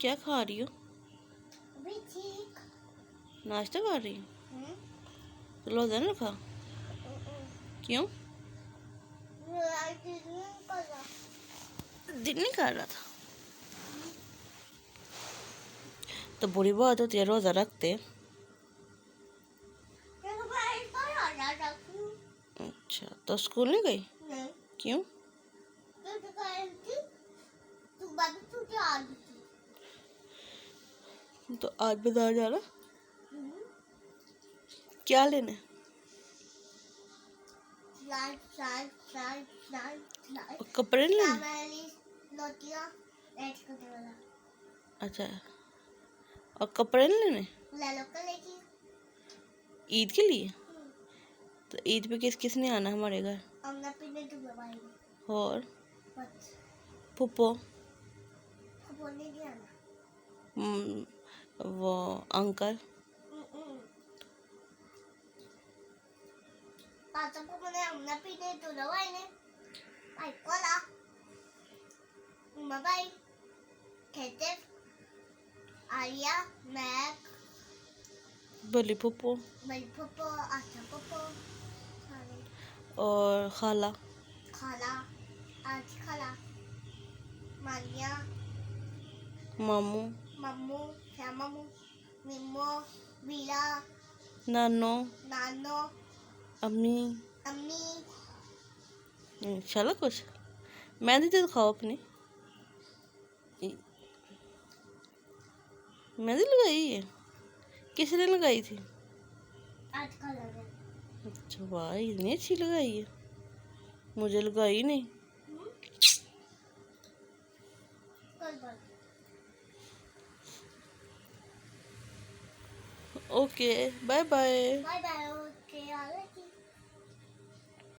क्या खा रही हो? अभी ठीक। नाश्ता कर रही हो? तो रोजा नहीं रखा? क्यों? दिल नहीं कर रहा था। तो बुरी बात होती है रोजा रखते। अच्छा, तो स्कूल नहीं गई? नहीं। क्यों? तो आज बाजार जाना? क्या लेने? और कपड़े नहीं लेने? अच्छा, और कपड़े नहीं लेने? ईद के लिए? तो ईद पे किस किस ने आना हमारे घर? और फुप्पो? वो अंकल? आर्या, मैक, बली फुप्पो आशा पप्पो, और खाला? खाला, आज खाला, मानिया, मामू? मम्मू, श्यामू, मिम्मो, वीरा, नानो? नानो, अम्मी? अम्मी। चलो कुछ मेहंदी तो दिखाओ अपनी। मेहंदी लगाई है? किसने लगाई थी? आज का लगा। अच्छा वाह, इतनी अच्छी लगाई है, मुझे लगाई नहीं। Okay, bye bye. Bye bye.